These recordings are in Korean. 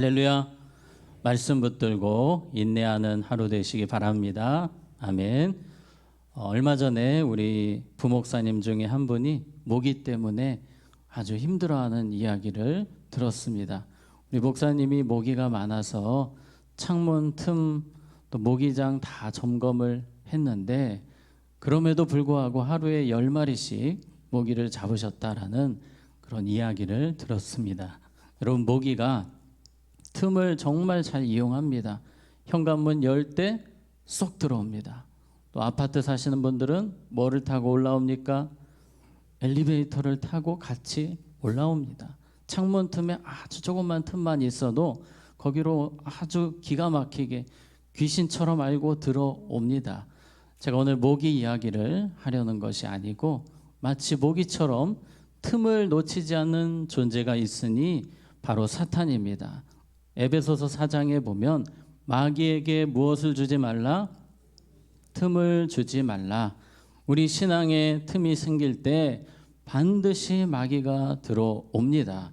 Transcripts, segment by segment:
할렐루야. 말씀 붙들고 인내하는 하루 되시기 바랍니다. 아멘. 얼마 전에 우리 부목사님 중에 한 분이 모기 때문에 아주 힘들어하는 이야기를 들었습니다. 우리 목사님이 모기가 많아서 창문 틈 또 모기장 다 점검을 했는데 그럼에도 불구하고 하루에 10마리씩 모기를 잡으셨다라는 그런 이야기를 들었습니다. 여러분, 모기가 틈을 정말 잘 이용합니다. 현관문 열 때 쏙 들어옵니다. 또 아파트 사시는 분들은 뭐를 타고 올라옵니까? 엘리베이터를 타고 같이 올라옵니다. 창문 틈에 아주 조그만 틈만 있어도 거기로 아주 기가 막히게 귀신처럼 알고 들어옵니다. 제가 오늘 모기 이야기를 하려는 것이 아니고 마치 모기처럼 틈을 놓치지 않는 존재가 있으니 바로 사탄입니다. 에베소서 4장에 보면 마귀에게 무엇을 주지 말라? 틈을 주지 말라. 우리 신앙에 틈이 생길 때 반드시 마귀가 들어옵니다.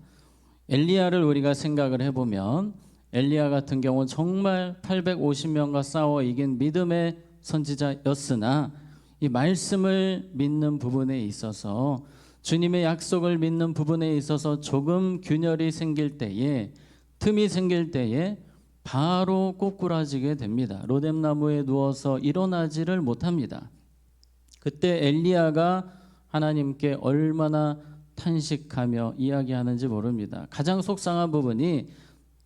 엘리야를 우리가 생각을 해보면 엘리야 같은 경우는 정말 850명과 싸워 이긴 믿음의 선지자였으나 이 말씀을 믿는 부분에 있어서 주님의 약속을 믿는 부분에 있어서 조금 균열이 생길 때에 틈이 생길 때에 바로 꼬꾸라지게 됩니다. 로뎀나무에 누워서 일어나지를 못합니다. 그때 엘리야가 하나님께 얼마나 탄식하며 이야기하는지 모릅니다. 가장 속상한 부분이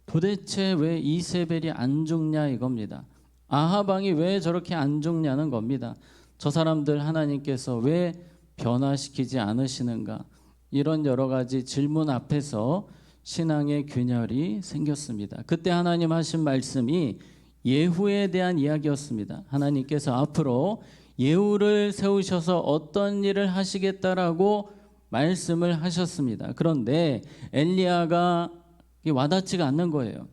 도대체 왜 이세벨이 안 죽냐 이겁니다. 아합 왕이 왜 저렇게 안 죽냐는 겁니다. 저 사람들 하나님께서 왜 변화시키지 않으시는가? 이런 여러 가지 질문 앞에서 신앙의 균열이 생겼습니다. 그때 하나님 하신 말씀이 예후에 대한 이야기였습니다. 하나님께서 앞으로 예후를 세우셔서 어떤 일을 하시겠다라고 말씀을 하셨습니다. 그런데 엘리야가 와닿지가 않는 거예요.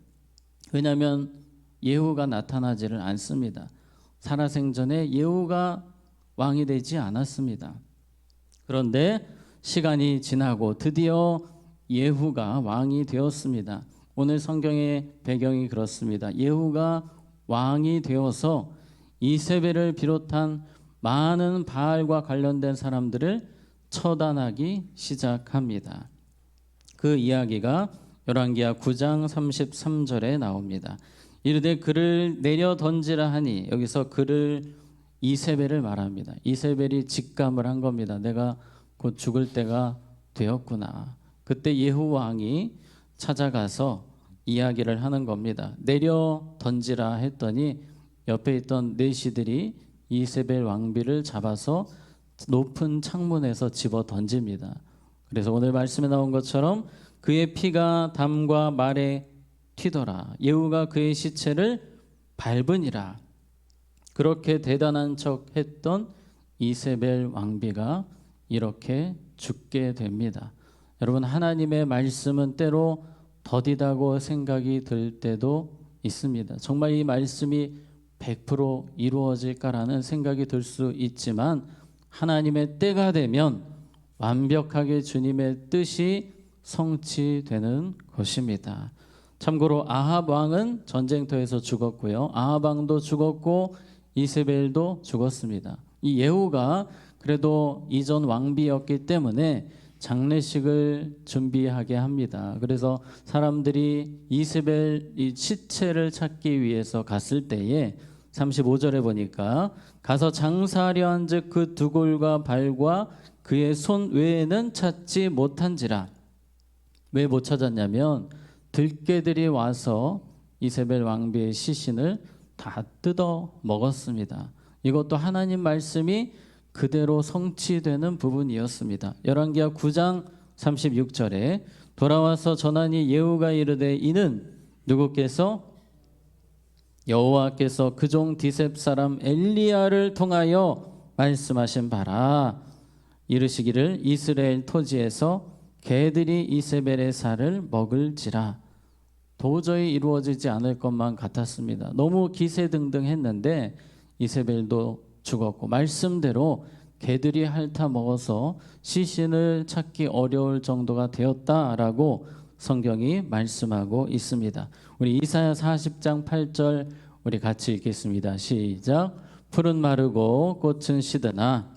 왜냐하면 예후가 나타나지를 않습니다. 살아생전에 예후가 왕이 되지 않았습니다. 그런데 시간이 지나고 드디어 예후가 왕이 되었습니다. 오늘 성경의 배경이 그렇습니다. 예후가 왕이 되어서 이세벨을 비롯한 많은 바알과 관련된 사람들을 처단하기 시작합니다. 그 이야기가 열왕기하 9장 33절에 나옵니다. 이르되 그를 내려 던지라 하니, 여기서 그를 이세벨을 말합니다. 이세벨이 직감을 한 겁니다. 내가 곧 죽을 때가 되었구나. 그때 예후 왕이 찾아가서 이야기를 하는 겁니다. 내려 던지라 했더니 옆에 있던 내시들이 이세벨 왕비를 잡아서 높은 창문에서 집어 던집니다. 그래서 오늘 말씀에 나온 것처럼 그의 피가 담과 말에 튀더라. 예후가 그의 시체를 밟으니라. 그렇게 대단한 척 했던 이세벨 왕비가 이렇게 죽게 됩니다. 여러분, 하나님의 말씀은 때로 더디다고 생각이 들 때도 있습니다. 정말 이 말씀이 100% 이루어질까라는 생각이 들 수 있지만 하나님의 때가 되면 완벽하게 주님의 뜻이 성취되는 것입니다. 참고로 아합 왕은 전쟁터에서 죽었고요. 아합 왕도 죽었고 이세벨도 죽었습니다. 이 예후가 그래도 이전 왕비였기 때문에 장례식을 준비하게 합니다. 그래서 사람들이 이세벨 이 시체를 찾기 위해서 갔을 때에 35절에 보니까 가서 장사하려 한즉 그 두골과 발과 그의 손 외에는 찾지 못한지라. 왜 못 찾았냐면 들깨들이 와서 이세벨 왕비의 시신을 다 뜯어 먹었습니다. 이것도 하나님 말씀이 그대로 성취되는 부분이었습니다. 열왕기하 9장 36절에 돌아와서 전하니 예후가 이르되 이는 누구께서? 여호와께서 그 종 디셉 사람 엘리야를 통하여 말씀하신 바라. 이르시기를 이스라엘 토지에서 개들이 이세벨의 살을 먹을지라. 도저히 이루어지지 않을 것만 같았습니다. 너무 기세등등했는데 이세벨도 죽었고 말씀대로 개들이 핥아 먹어서 시신을 찾기 어려울 정도가 되었다라고 성경이 말씀하고 있습니다. 우리 이사야 40장 8절 우리 같이 읽겠습니다. 시작. 풀은 마르고 꽃은 시드나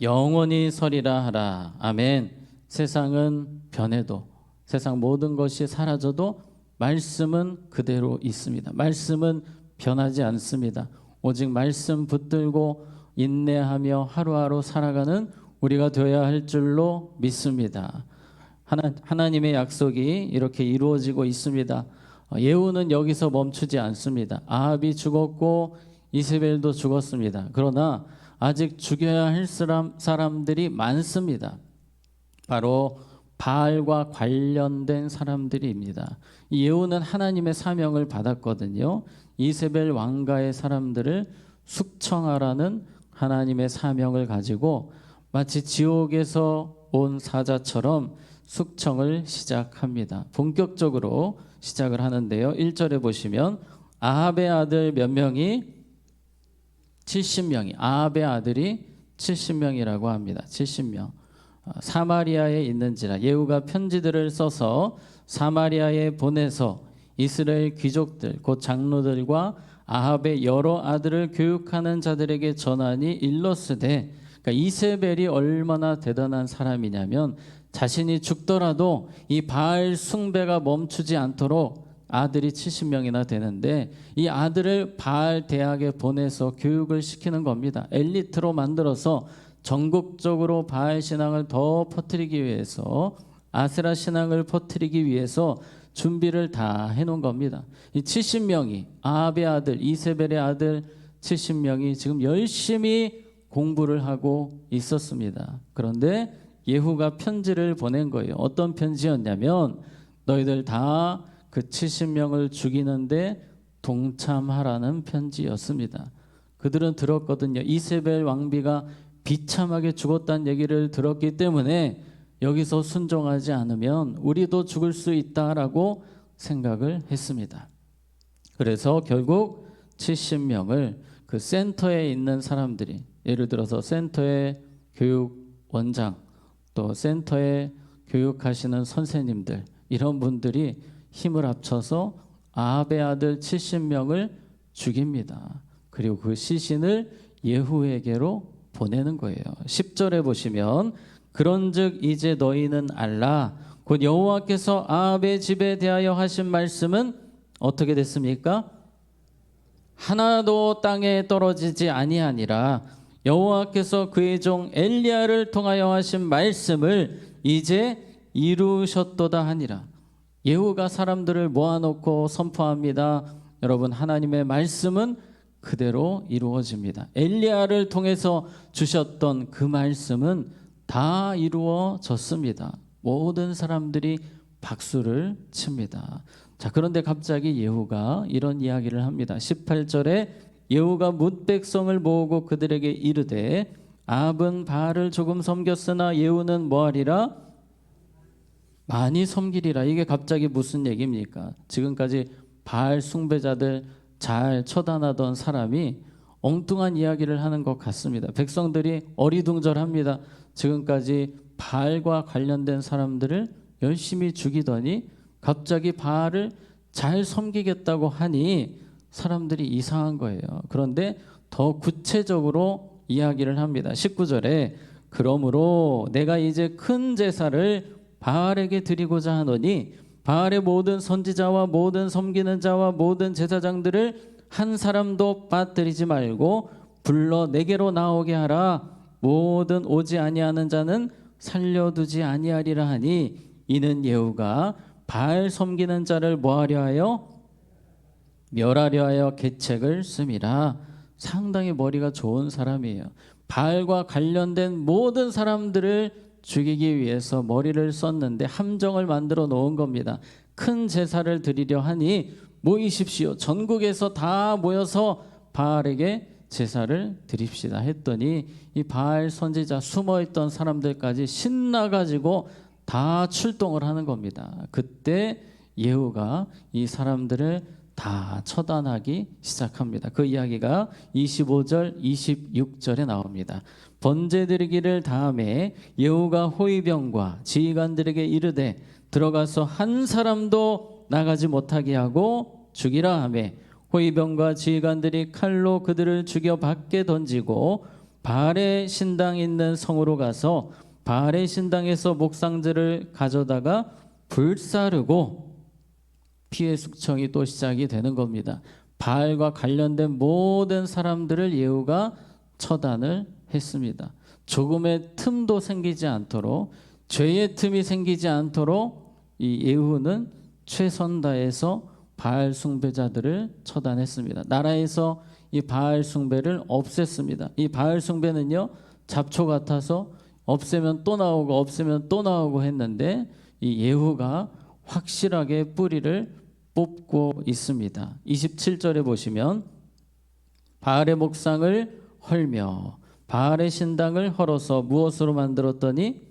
영원히 서리라 하라. 아멘. 세상은 변해도, 세상 모든 것이 사라져도 말씀은 그대로 있습니다. 말씀은 변하지 않습니다. 오직 말씀 붙들고 인내하며 하루하루 살아가는 우리가 되어야 할 줄로 믿습니다. 하나님의 약속이 이렇게 이루어지고 있습니다. 예후는 여기서 멈추지 않습니다. 아합이 죽었고 이세벨도 죽었습니다. 그러나 아직 죽여야 할 사람들이 많습니다. 바로 바알과 관련된 사람들입니다. 이 예후는 하나님의 사명을 받았거든요. 이세벨 왕가의 사람들을 숙청하라는 하나님의 사명을 가지고 마치 지옥에서 온 사자처럼 숙청을 시작합니다. 본격적으로 시작을 하는데요. 1절에 보시면 아합의 아들 몇 명이? 70명이. 아합의 아들이 70명이라고 합니다. 70명. 사마리아에 있는지라. 예후가 편지들을 써서 사마리아에 보내서 이스라엘 귀족들 곧 장로들과 아합의 여러 아들을 교육하는 자들에게 전하니 일러스되, 그러니까 이세벨이 얼마나 대단한 사람이냐면 자신이 죽더라도 이 바알 숭배가 멈추지 않도록 아들이 70명이나 되는데 이 아들을 바알 대학에 보내서 교육을 시키는 겁니다. 엘리트로 만들어서 전국적으로 바알 신앙을 더 퍼뜨리기 위해서, 아세라 신앙을 퍼뜨리기 위해서 준비를 다 해놓은 겁니다. 이 70명이, 아합의 아들, 이세벨의 아들 70명이 지금 열심히 공부를 하고 있었습니다. 그런데 예후가 편지를 보낸 거예요. 어떤 편지였냐면 너희들 다 그 70명을 죽이는데 동참하라는 편지였습니다. 그들은 들었거든요. 이세벨 왕비가 비참하게 죽었다는 얘기를 들었기 때문에 여기서 순종하지 않으면 우리도 죽을 수 있다라고 생각을 했습니다. 그래서 결국 70명을 그 센터에 있는 사람들이, 예를 들어서 센터의 교육원장, 또 센터에 교육하시는 선생님들, 이런 분들이 힘을 합쳐서 아합의 아들 70명을 죽입니다. 그리고 그 시신을 예후에게로 보내는 거예요. 10절에 보시면 그런즉 이제 너희는 알라. 곧 여호와께서 아합의 집에 대하여 하신 말씀은 어떻게 됐습니까? 하나도 땅에 떨어지지 아니하니라. 여호와께서 그의 종 엘리야를 통하여 하신 말씀을 이제 이루셨도다 하니라. 예후가 사람들을 모아놓고 선포합니다. 여러분, 하나님의 말씀은 그대로 이루어집니다. 엘리야를 통해서 주셨던 그 말씀은 다 이루어졌습니다. 모든 사람들이 박수를 칩니다. 자, 그런데 갑자기 예후가 이런 이야기를 합니다. 18절에 예후가 뭇 백성을 모으고 그들에게 이르되 아합은 바알을 조금 섬겼으나 예후는 뭐하리라? 많이 섬기리라. 이게 갑자기 무슨 얘기입니까? 지금까지 바알 숭배자들 잘 처단하던 사람이 엉뚱한 이야기를 하는 것 같습니다. 백성들이 어리둥절합니다. 지금까지 바알과 관련된 사람들을 열심히 죽이더니 갑자기 바알을 잘 섬기겠다고 하니 사람들이 이상한 거예요. 그런데 더 구체적으로 이야기를 합니다. 19절에 그러므로 내가 이제 큰 제사를 바알에게 드리고자 하노니 바알의 모든 선지자와 모든 섬기는 자와 모든 제사장들을 한 사람도 빠뜨리지 말고 불러 내게로 나오게 하라. 모든 오지 아니하는 자는 살려두지 아니하리라 하니 이는 예후가 바알 섬기는 자를 뭐하려 하여? 멸하려 하여 계책을 씀이라. 상당히 머리가 좋은 사람이에요. 바알과 관련된 모든 사람들을 죽이기 위해서 머리를 썼는데 함정을 만들어 놓은 겁니다. 큰 제사를 드리려 하니 모이십시오. 전국에서 다 모여서 바알에게 제사를 드립시다 했더니 이 바알 선지자 숨어있던 사람들까지 신나가지고 다 출동을 하는 겁니다. 그때 예후가 이 사람들을 다 처단하기 시작합니다. 그 이야기가 25절, 26절에 나옵니다. 번제드리기를 다음에 예후가 호위병과 지휘관들에게 이르되 들어가서 한 사람도 나가지 못하게 하고 죽이라 하매 호위병과 지휘관들이 칼로 그들을 죽여 밖에 던지고 바알의 신당 있는 성으로 가서 바알의 신당에서 목상들을 가져다가 불사르고 피해 숙청이 또 시작이 되는 겁니다. 바알과 관련된 모든 사람들을 예후가 처단을 했습니다. 조금의 틈도 생기지 않도록, 죄의 틈이 생기지 않도록 이 예후는 최선 다해서 바알 숭배자들을 처단했습니다. 나라에서 이 바알 숭배를 없앴습니다. 이 바알 숭배는요, 잡초 같아서 없애면 또 나오고 없애면 또 나오고 했는데 이 예후가 확실하게 뿌리를 뽑고 있습니다. 27절에 보시면 바알의 목상을 헐며 바알의 신당을 헐어서 무엇으로 만들었더니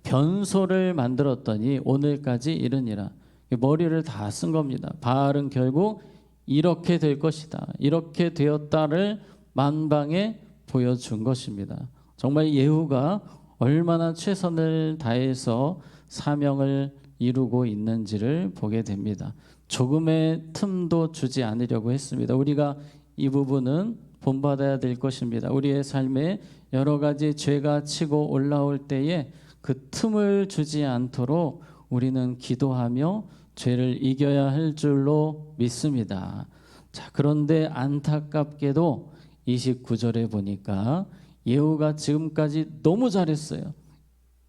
변소를 만들었더니 오늘까지 이르니라. 머리를 다 쓴 겁니다. 바알은 결국 이렇게 될 것이다, 이렇게 되었다를 만방에 보여준 것입니다. 정말 예후가 얼마나 최선을 다해서 사명을 이루고 있는지를 보게 됩니다. 조금의 틈도 주지 않으려고 했습니다. 우리가 이 부분은 본받아야 될 것입니다. 우리의 삶에 여러 가지 죄가 치고 올라올 때에 그 틈을 주지 않도록 우리는 기도하며 죄를 이겨야 할 줄로 믿습니다. 자, 그런데 안타깝게도 29절에 보니까 예후가 지금까지 너무 잘했어요.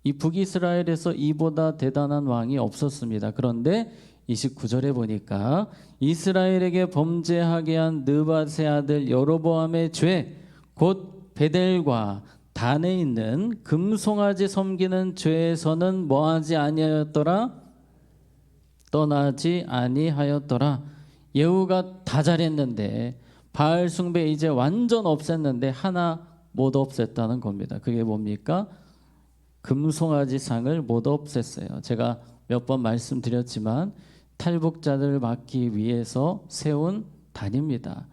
이 북이스라엘에서 이보다 대단한 왕이 없었습니다. 그런데 29절에 보니까 이스라엘에게 범죄하게 한 느밧의 아들 여로보암의 죄, 곧 베델과 단에 있는 금송아지 섬기는 죄에서는 뭐하지 아니하였더라? 떠나지 아니하였더라. 예후가 다 잘했는데 바알 숭배 이제 완전 없앴는데 하나 못 없앴다는 겁니다. 그게 뭡니까? 금송아지 상을 못 없앴어요. 제가 몇 번 말씀드렸지만 탈북자들을 막기 위해서 세운 단입니다.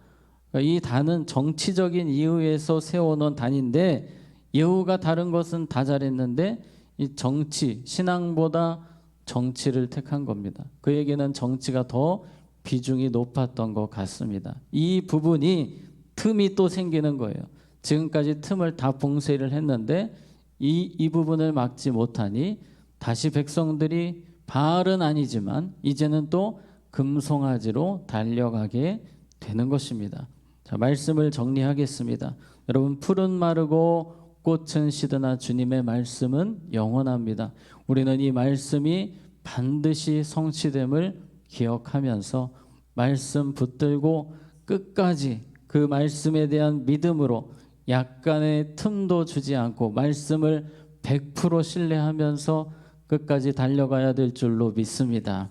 이 단은 정치적인 이유에서 세워놓은 단인데 예후가 다른 것은 다 잘했는데 이 정치, 신앙보다 정치를 택한 겁니다. 그에게는 정치가 더 비중이 높았던 것 같습니다. 이 부분이 틈이 또 생기는 거예요. 지금까지 틈을 다 봉쇄를 했는데 이 부분을 막지 못하니 다시 백성들이 바알은 아니지만 이제는 또 금송아지로 달려가게 되는 것입니다. 자, 말씀을 정리하겠습니다. 여러분, 풀은 마르고 꽃은 시드나 주님의 말씀은 영원합니다. 우리는 이 말씀이 반드시 성취됨을 기억하면서 말씀 붙들고 끝까지 그 말씀에 대한 믿음으로 약간의 틈도 주지 않고 말씀을 100% 신뢰하면서 끝까지 달려가야 될 줄로 믿습니다.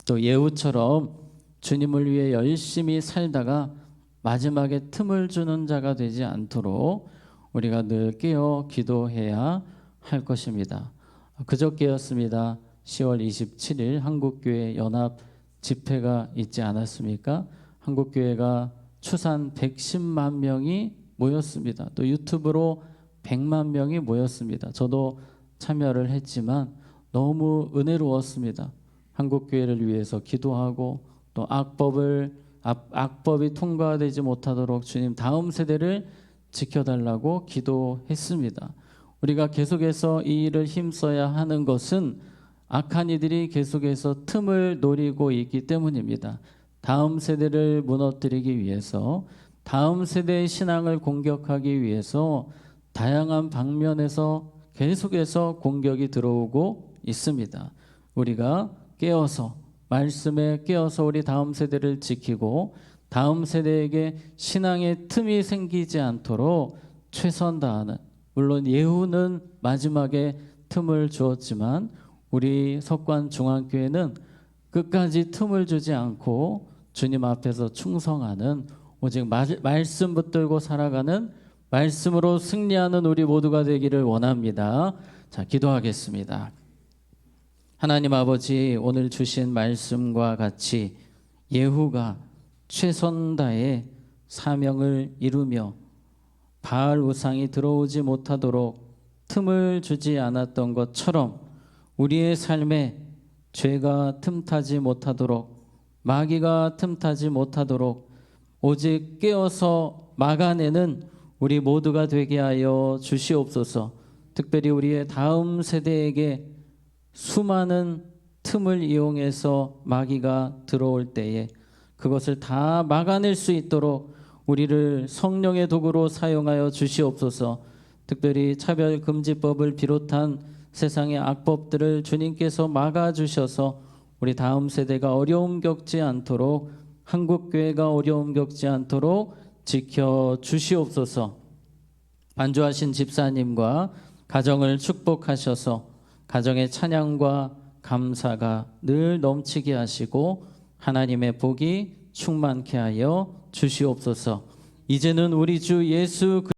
또 예후처럼 주님을 위해 열심히 살다가 마지막에 틈을 주는 자가 되지 않도록 우리가 늘 깨어 기도해야 할 것입니다. 그저께였습니다. 10월 27일 한국교회 연합 집회가 있지 않았습니까? 한국교회가 추산 110만 명이 모였습니다. 또 유튜브로 100만 명이 모였습니다. 저도 참여를 했지만 너무 은혜로웠습니다. 한국교회를 위해서 기도하고 또 악법이 통과되지 못하도록 주님 다음 세대를 지켜달라고 기도했습니다. 우리가 계속해서 이 일을 힘써야 하는 것은 악한 이들이 계속해서 틈을 노리고 있기 때문입니다. 다음 세대를 무너뜨리기 위해서, 다음 세대의 신앙을 공격하기 위해서 다양한 방면에서 계속해서 공격이 들어오고 있습니다. 우리가 깨어서, 말씀에 깨어서 우리 다음 세대를 지키고 다음 세대에게 신앙의 틈이 생기지 않도록 최선 다하는, 물론 예후는 마지막에 틈을 주었지만 우리 석관중앙교회는 끝까지 틈을 주지 않고 주님 앞에서 충성하는, 오직 말씀 붙들고 살아가는, 말씀으로 승리하는 우리 모두가 되기를 원합니다. 자, 기도하겠습니다. 하나님 아버지, 오늘 주신 말씀과 같이 예후가 최선 다해 사명을 이루며 바알 우상이 들어오지 못하도록 틈을 주지 않았던 것처럼 우리의 삶에 죄가 틈타지 못하도록, 마귀가 틈타지 못하도록 오직 깨어서 막아내는 우리 모두가 되게 하여 주시옵소서. 특별히 우리의 다음 세대에게 수많은 틈을 이용해서 마귀가 들어올 때에 그것을 다 막아낼 수 있도록 우리를 성령의 도구로 사용하여 주시옵소서. 특별히 차별금지법을 비롯한 세상의 악법들을 주님께서 막아주셔서 우리 다음 세대가 어려움 겪지 않도록, 한국교회가 어려움 겪지 않도록 지켜주시옵소서. 반주하신 집사님과 가정을 축복하셔서 가정의 찬양과 감사가 늘 넘치게 하시고 하나님의 복이 충만케 하여 주시옵소서. 이제는 우리 주 예수